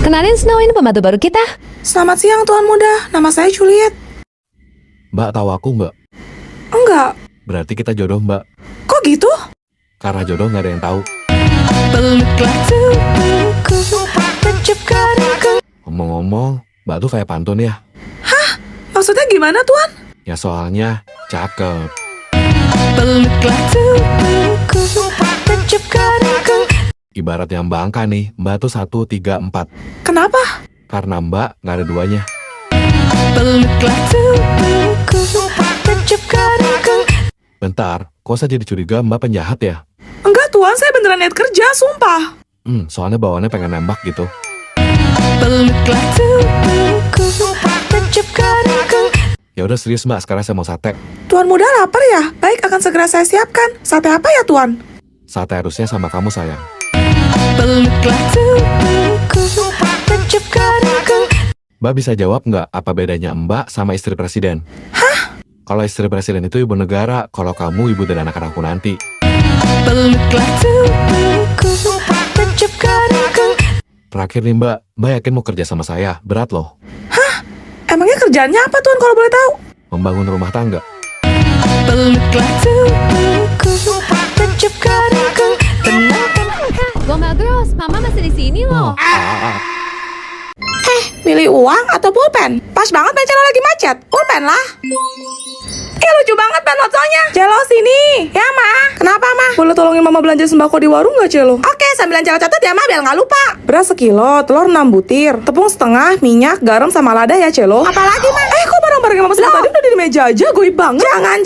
Kenalin Snow, ini pembantu baru kita. Selamat siang Tuan Muda, nama saya Juliet. Mbak tahu aku mbak? Enggak, Berarti kita jodoh mbak. kok gitu? Karena jodoh nggak ada yang tahu. Ngomong-ngomong, mbak tuh kayak pantun ya. Maksudnya gimana Tuan? Ya soalnya cakep. Ibarat yang mbak angka nih, mbak tuh 1, 3, 4. Kenapa? Karena mbak nggak ada duanya. Bentar, kok saya jadi curiga mbak penjahat ya? Enggak Tuan, saya beneran niat kerja, sumpah. Soalnya bawaannya pengen nembak gitu. Ya udah serius mbak, sekarang saya mau sate. Tuan Muda lapar ya? Baik, akan segera saya siapkan. Sate apa ya Tuan? Sate harusnya sama kamu sayang. Mbak bisa jawab nggak apa bedanya mbak sama istri presiden? Hah? Kalau istri presiden itu ibu negara, kalau kamu ibu dan anak-anakku nanti. Terakhir nih mbak yakin mau kerja sama saya? Berat loh. Emangnya kerjaannya apa Tuan kalau boleh tahu? Membangun rumah tangga. Gombal Girls, Mama masih di sini loh. Milih uang atau pulpen? Pas banget Ben Celo lagi macet. Pulpen lah. Lucu banget Ben fotonya. Celo sini. Ya Ma. Kenapa Ma? Boleh tolongin Mama belanja sembako di warung gak Celo? Oke, sambilan Celo catat ya Ma biar gak lupa. Beras sekilo, telur 6 butir, tepung setengah, minyak, garam sama lada ya Celo. Apalagi Ma? Kok barang-barang Mama sebut tadi udah di meja aja? Goib banget. Jangan.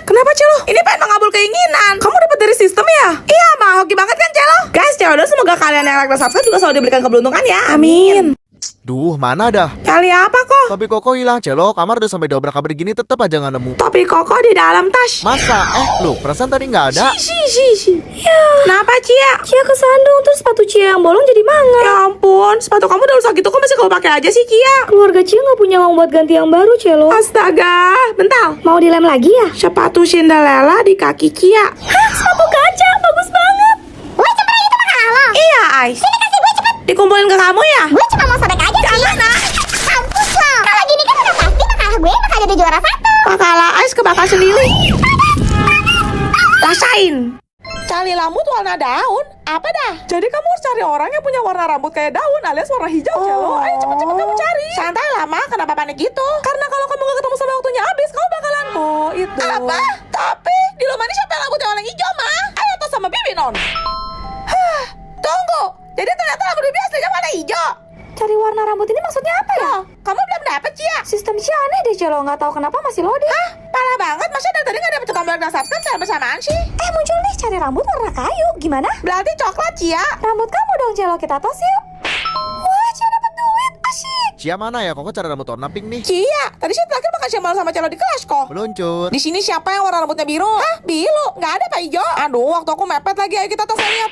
Kenapa Celo? Ini pengen mengabul keinginan. Kamu dapat dari sistem ya? Iya Ma, hoki banget kan Celo? Guys, Celo semoga kalian yang like dan subscribe juga selalu diberikan keberuntungan ya. Amin. Duh, mana dah? Kali apa kok? Topi Koko hilang, Celo. Kamar udah sampai dobrak kabel gini tetep aja nggak nemu. Topi Koko di dalam tas. Masa? Loh, perasaan tadi nggak ada. Ya. Kenapa Cia? Cia kesandung terus sepatu Cia yang bolong jadi mangga. Ya ampun, sepatu kamu udah rusak gitu kok masih kamu pakai aja sih Cia? Keluarga Cia nggak punya uang buat ganti yang baru, Celo. Astaga, bentar. Mau dilem lagi ya? Sepatu Cinderella di kaki Cia. Hah, sepatu kaca, bagus banget. Gue sebenernya itu makanan lo. Iya, Ais. Sini kasih gue cepet. Dikumpulin ke kamu ya? Gue cuma mau sobek aja sih. Jangan, Nak. Kampus lo. Kalau gini kan udah pasti makalah gue bakal jadi juara 1. Makalah Ais kebakar sendiri. Rasain. Cari rambut warna daun. Apa dah? Jadi kamu harus cari orang yang punya warna rambut kayak daun alias warna hijau, Celo. Ayo cepet-cepet kamu cari. Santai lah, Ma. Kenapa panik gitu? Karena kalau kamu gak ketemu sampai waktunya habis, kamu bakalan itu. Apa? Tapi di rumah ini siapa yang rambutnya warna hijau, Ma? Ayo tos sama Bibi, Non. Tunggu. Jadi ternyata rambut Bibi aslinya warna hijau. Cari warna rambut ini maksudnya apa ya? Kamu belum dapet, Cia? Sistem Cia aneh deh, Celo. Nggak tahu kenapa masih loading. Parah banget. Masa dari tadi gak dapet tombol dan subscribe secara bersamaan sih? Muncul nih cari rambut warna kayu. Gimana? Berarti coklat, Cia. Rambut kamu dong, Celo. Kita tos yuk. Wah, Cia dapat duit. Asyik. Cia mana ya? Koko cari rambut warna pink nih. Cia, tadi saya terakhir makan siang malam sama Celo di kelas kok. Meluncur. Di sini siapa yang warna rambutnya biru? Biru? Nggak ada Pak Ijo. Aduh, waktu aku mepet lagi. Ayo kita tos lihat.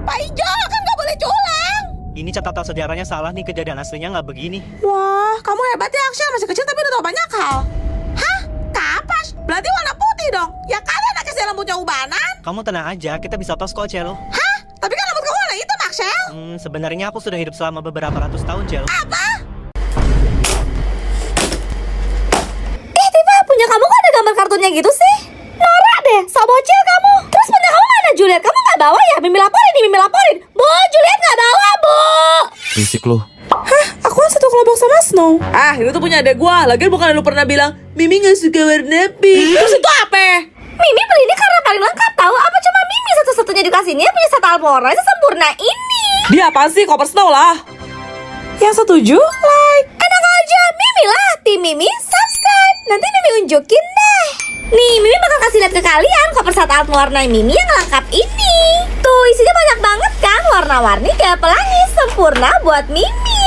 Pak Ijo, kan nggak boleh culang. Ini catatan sejarahnya salah nih, kejadian aslinya nggak begini. Wah, kamu hebat ya Aksya. Masih kecil tapi udah tahu banyak hal. Kapas? Berarti warna putih dong. Ya kalian anak kecil rambutnya ubanan. Kamu tenang aja, kita bisa tos kok, Celo. Tapi kan rambut kamu warna hitam, Aksel. Sebenarnya aku sudah hidup selama beberapa ratus tahun, Celo. Tifa, punya kamu kok ada gambar kartunnya gitu sih? Norak deh, sok bocil kamu. Terus punya kamu mana, Juliet? Kamu nggak bawa ya? Mimi laporin. Bu, Juliet nggak bawa, Bu. Risik lu. Aku kan satu kelompok sama Snow. Ini tuh punya adek gua. Lagian bukan lu pernah bilang Mimi gak suka warna pink. Terus itu apa? Mimi beli ini karena paling lengkap tahu. Apa cuma Mimi satu-satunya di kelas ini yang punya satu Almora sesempurna ini? Dia apa sih? Koper Snow lah. Yang setuju, like. Enak aja, Mimi lah. Tim Mimi, subscribe. Nanti Mimi unjukin deh. Nih, Mimi bakal kasih lihat ke kalian koper satu alt warna Mimi yang lengkap ini. Tuh, isinya banyak banget kan. Warna-warni kayak pelangi, sempurna buat Mimi.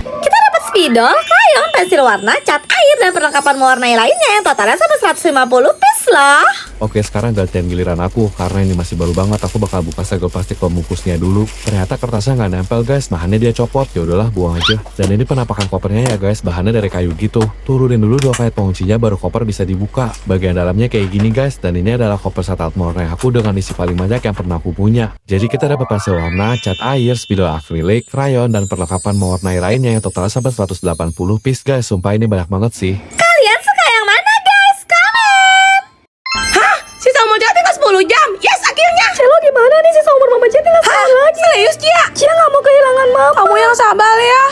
Kita dapat spidol, crayon, pensil warna, cat air, dan perlengkapan mewarnai lainnya yang totalnya sampai 150 piece. loh. Oke, sekarang gantian giliran aku. Karena ini masih baru banget, aku bakal buka segel plastik pembungkusnya dulu. Ternyata kertasnya nggak nempel guys, bahannya dia copot. Ya udahlah, buang aja. Dan ini penampakan kopernya ya guys, bahannya dari kayu gitu. Turunin dulu 2 kait penguncinya, baru koper bisa dibuka. Bagian dalamnya kayak gini guys, dan ini adalah koper saat warna aku dengan isi paling banyak yang pernah aku punya. Jadi kita dapat pensel warna, cat air, spidol akrilik, krayon, dan perlengkapan mewarnai lainnya yang totalnya sampai 180 piece guys. Sumpah ini banyak banget sih. Kalian suka yang mana guys? Komen. Si seumur Cia tinggal 10 jam. Yes, akhirnya. Celo gimana nih si seumur Mama Cia tinggal Hah? Serius, Cia? Cia gak mau kehilangan Mama. Kamu yang sabar ya.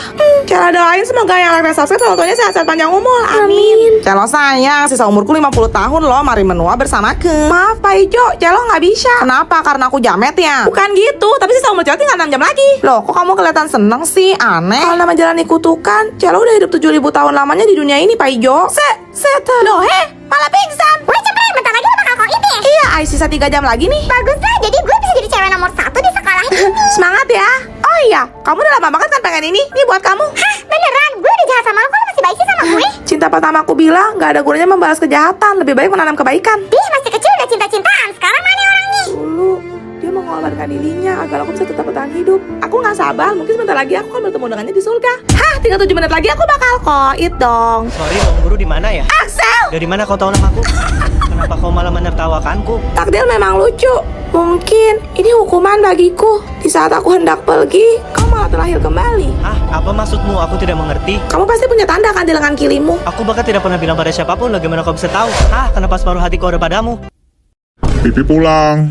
Cela doain semoga yang like dan subscribe tentunya sehat-sehat panjang umur. Amin. Celo sayang, sisa umurku 50 tahun loh. Mari menua bersamaku. Maaf Pak Ijo, Celo nggak bisa. Kenapa? Karena aku jamet ya? Bukan gitu, tapi sisa umur Celo tinggal 6 jam lagi. Loh, kok kamu kelihatan seneng sih? Aneh. Kalau nama jalani kutukan, Celo udah hidup 7.000 tahun lamanya di dunia ini Pak Ijo. Setan. Loh, malah pingsan. Wih cepet, bentar lagi lo bakal koin deh. Iya, Ai sisa 3 jam lagi nih. Bagus lah, jadi gue bisa jadi cewek nomor 1 di sekolah ini. Semangat ya. Oh iya, kamu udah lama banget kan pengen ini? Ini buat kamu. Hah, beneran? Gue udah jahat sama lo, kok lo masih baik sih sama gue? Cinta pertama aku bilang gak ada gunanya membalas kejahatan, lebih baik menanam kebaikan. Dia masih kecil udah cinta-cintaan, sekarang mana orangnya? Dulu dia mau mengorbankan dirinya agar aku bisa tetap bertahan hidup. Aku gak sabar, mungkin sebentar lagi aku akan bertemu dengannya di surga. Hah, tinggal 7 menit lagi aku bakal koit dong. Sorry, Bang Guru di mana ya? Axel, Dari mana kau tahu namaku? Kenapa kau malah menertawakanku? takdir memang lucu. Mungkin ini hukuman bagiku. Di saat aku hendak pergi, kau malah terlahir kembali. Hah? Apa maksudmu? Aku tidak mengerti. Kamu pasti punya tanda kan di lengan kirimu. Aku bahkan tidak pernah bilang pada siapapun, bagaimana kau bisa tahu? Hah? Kenapa separuh hatiku ada padamu? Pipi pulang.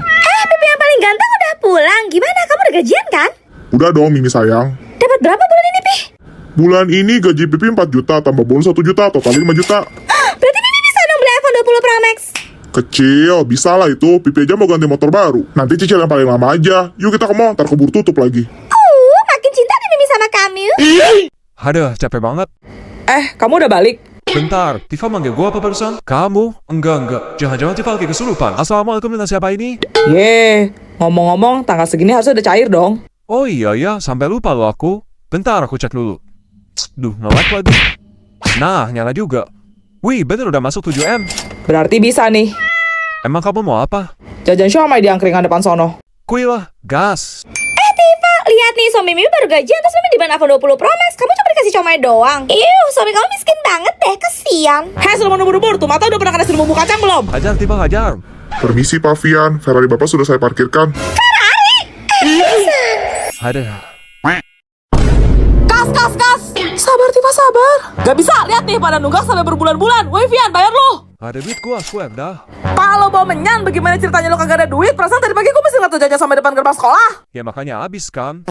Pipi yang paling ganteng udah pulang. Gimana? Kamu udah gajian kan? Udah dong Mimi sayang. Dapat berapa bulan ini, Pi? Bulan ini gaji Pipi 4 juta tambah bonus 1 juta, total 5 juta. Berarti Pipi bisa dong beli iPhone 20 Pro Max. Kecil, bisa lah itu. Pipi aja mau ganti motor baru. Nanti cicil yang paling lama aja. Yuk kita ke mall, ntar keburu tutup lagi. Makin cinta nih Mimi sama kamu. Aduh, capek banget. Kamu udah balik? Bentar, Tifa manggil gua apa barusan? Kamu? Enggak. Jangan-jangan Tifa lagi kesurupan. Assalamualaikum dengan siapa ini? Ngomong-ngomong, tanggal segini harusnya udah cair dong. Oh iya ya, sampai lupa lo aku. Bentar, aku cek dulu. Duh, nge-lag lagi. Nah, nyala juga. Wih, bener udah masuk 7M. Berarti bisa nih. Emang kamu mau apa? Jajan siomay di angkringan depan sono. Kuy lah, gas. Tifa, lihat nih suami Mimi baru gajian terus Mimi diband iPhone 20 Pro Max. Kamu cuma dikasih comai doang. Suami kamu miskin banget deh, kesian. Sudah mau nubur-nubur tuh, mata udah pernah kena bumbu kacang belum? Hajar, Tifa, hajar. Permisi Pak Fian, Ferrari Bapak sudah saya parkirkan. Aduh. Kas. Sabar Tifa, sabar. Gak bisa, lihat nih pada nunggak sampai berbulan-bulan. Woi Fian, bayar lo. Ada duit gua, swear dah. Pak lo bawa menyan, bagaimana ceritanya lo kagak ada duit? Perasaan tadi pagi gue mesti ngeliat lo jajan sampai depan gerbang sekolah. Ya makanya habis kan.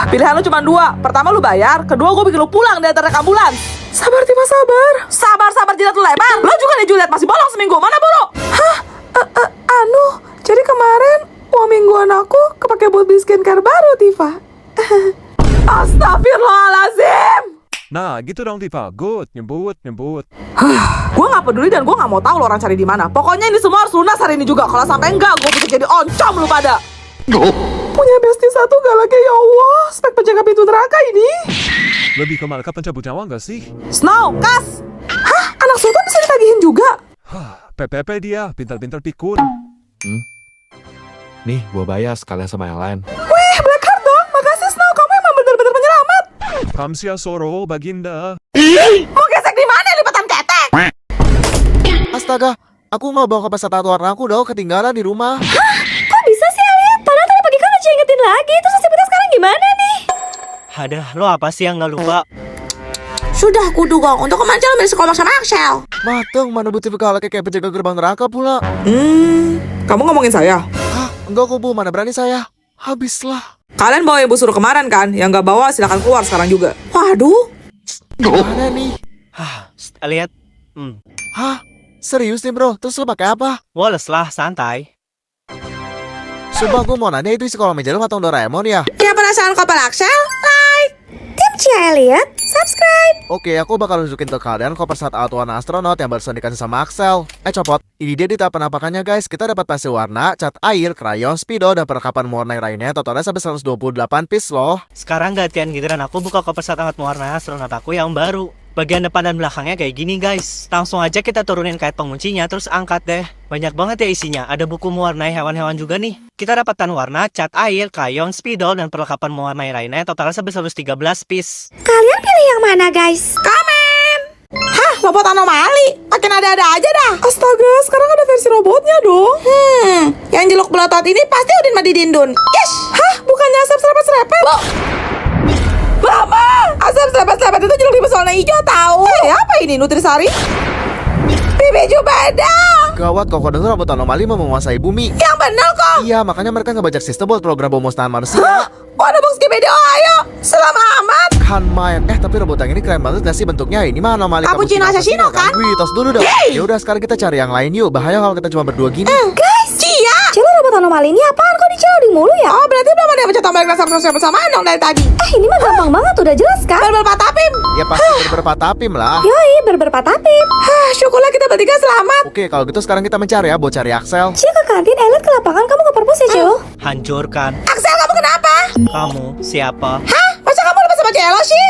Pilihan lo cuma 2. Pertama lo bayar, kedua gue bikin lo pulang di antara ambulans. Sabar Tifa, sabar. Sabar, jilat lo lebar. Lo juga nih Juliet, masih bolong seminggu. Mana buru? Jadi kemarin uang mingguan aku kepake buat beli skincare baru Tifa. Astagfirullahaladzim. Nah, gitu dong Tifa. Good, nyebut. Gue gak peduli dan gue gak mau tahu lo orang cari di mana. Pokoknya ini semua harus lunas hari ini juga. Kalau sampai enggak, gue bisa jadi oncom lu pada. Punya bestie satu galaknya ya Allah. Spek penjaga pintu neraka ini. Lebih ke malaikat pencabut nyawa nggak sih? Snow, kas. Anak sultan bisa ditagihin juga. PPP dia, pintar-pintar pikun. Nih, gua bayar sekalian sama yang lain. Wih, black card dong. Makasih Snow, kamu emang bener-bener penyelamat. Kamsia Soro, Baginda. Mau gesek di mana lipatan ketek? Astaga, aku mau bawa koper saat warna aku dong, ketinggalan di rumah. Kok bisa sih Alia? Padahal tadi pagi kan udah ingetin lagi. Terus nasibnya sekarang gimana nih? Ada, lo apa sih yang nggak lupa? Sudah aku duga untuk kemarin lo beli sekolah sama Axel. Mateng, mana bukti kalau kayak penjaga gerbang neraka pula. Kamu ngomongin saya? Hah, enggak kok Bu, mana berani saya. Habislah. Kalian bawa ibu suruh kemarin kan? Yang gak bawa silakan keluar sekarang juga. Waduh. Mana nih? Lihat. Hah? Serius nih bro? Terus lo pakai apa? Wallace lah, santai. Sumpah gue mau nanya itu isi kolom meja lu matang Doraemon ya? Ya penasaran kapal Axel? Like. Tim Cia Elliot, subscribe. Oke, aku bakal nunjukin ke kalian koper saat alat warna astronot yang barusan dikasih sama Axel. Copot. Ini dia di tahap penampakannya guys. Kita dapat pensil warna, cat air, krayon, spidol, dan perlengkapan mewarnai lainnya. Totalnya sampai 128 piece loh. Sekarang gantian giliran aku buka koper saat alat mewarnai astronot aku yang baru. bagian depan dan belakangnya kayak gini guys. Langsung aja kita turunin kait penguncinya, terus angkat deh. Banyak banget ya isinya, ada buku mewarnai hewan-hewan juga nih. Kita dapatkan warna, cat air, krayon, spidol, dan perlengkapan mewarnai lainnya, totalnya sebesar 113 piece. Kalian pilih yang mana guys? Komen. Hah, robot anomali. Makin ada-ada aja dah. Astaga, sekarang ada versi robotnya dong. Yang jeluk belotot ini pasti Udin Madidindun. Yes. Hah, bukannya asap serepet-serepet. Mama, asap serepet-serepet itu jeluk di warna hijau tahu. Apa ini Nutrisari? Bibi Jubeda. Gawat, kok denger robot anomali mau menguasai bumi. Yang bener kok. Iya, makanya mereka ngebajak sistem buat program pemusnahan manusia. Hah? Oh, ada box Wikipedia, ayo. Selamat. Kan main. Tapi robot yang ini keren banget gak sih bentuknya? Ini mah anomali Cappuccino Assassino kan? Wih, tos dulu dong. Ya udah, sekarang kita cari yang lain yuk. Bahaya kalau kita cuma berdua gini. Guys, Cia. Celo, robot anomali ini apaan kok diceloding mulu ya? Oh, berarti belum ada yang pencet tombol rasa bersamaan dong dari tadi. Ini mah gampang banget, udah jelas kan? Bel-bel patapim. Ya pasti beberapa tapim lah. Yoi, berberpatapim. Hah, syukurlah kita bertiga selamat. Oke, kalau gitu sekarang kita mencari ya, buat cari Axel. Cia ke kantin, Elliot ke lapangan, kamu ke perpus ya Celo? Hancurkan. Axel, kamu kenapa? Kamu siapa? Hah? Masa kamu lupa sama Celo sih?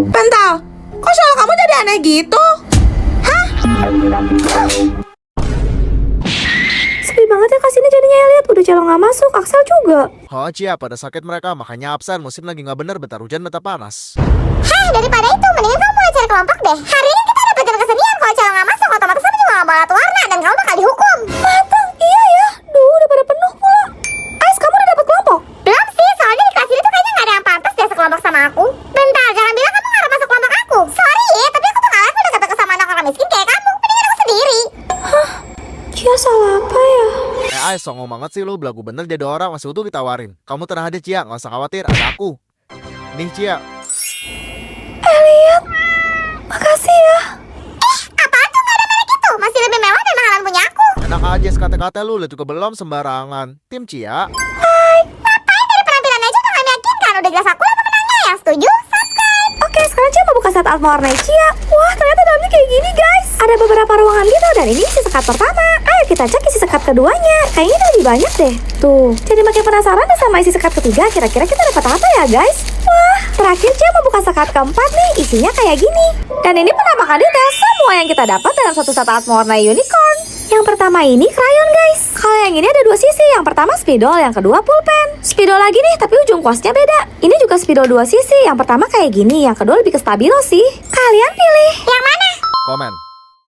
Bentar, kok suara kamu jadi aneh gitu? Hah? Sepi banget ya kesini jadinya Elliot, udah Celo nggak masuk, Axel juga. Oh Cia, pada sakit mereka, makanya absen. Musim lagi nggak bener, bentar hujan, bentar panas. Hah, daripada itu, mendingan kamu mulai cari kelompok deh. Hari ini kita ada pelajaran kesenian. Kalau Celo nggak masuk, otomatis kamu juga nggak boleh warna dan kamu bakal dihukum. Matang, iya ya. Duh, udah pada penuh pula. Ais, kamu udah dapet kelompok? Belum sih, soalnya di kelas ini tuh kayaknya nggak ada yang pantas deh sekelompok sama aku. Bentar, jangan bilang kamu nggak masuk kelompok aku. Sorry ya, tapi aku tuh nggak level deket-deket sama anak orang miskin kayak kamu. Mendingan aku sendiri. Cia salah apa ya? Ais, songong banget sih lu, belagu bener jadi orang, masih utuh ditawarin. Kamu tenang aja Cia, nggak usah khawatir, ada aku. Nih Cia. Elliot, makasih ya. Apaan tuh nggak ada merek itu? Masih lebih mewah dan mahalan punya aku. Enak aja sekate-kate lu, lihat juga belum sembarangan. Tim Cia. Ngapain dari penampilan aja tuh nggak meyakinkan? Udah jelas aku lah pemenangnya. Yang setuju, subscribe. Oke, sekarang Cia mau buka set art mewarnai Cia. Wah, ternyata dalamnya kayak gini guys. Ada beberapa ruangan gitu dan ini isi sekat pertama. Ayo kita cek isi sekat keduanya. Kayaknya ini lebih banyak deh. Tuh, jadi makin penasaran deh sama isi sekat ketiga. Kira-kira kita dapat apa ya guys? Wah, terakhir Cia mau buka sekat keempat nih. Isinya kayak gini. Dan ini penampakan detail semua yang kita dapat dalam satu set art mewarnai unicorn. Yang pertama ini krayon guys. Kalau yang ini ada dua sisi. Yang pertama spidol, yang kedua pulpen. Spidol lagi nih, tapi ujung kuasnya beda. Ini juga spidol dua sisi. Yang pertama kayak gini, yang kedua lebih ke stabilo sih. Kalian pilih Yang mana? Komen.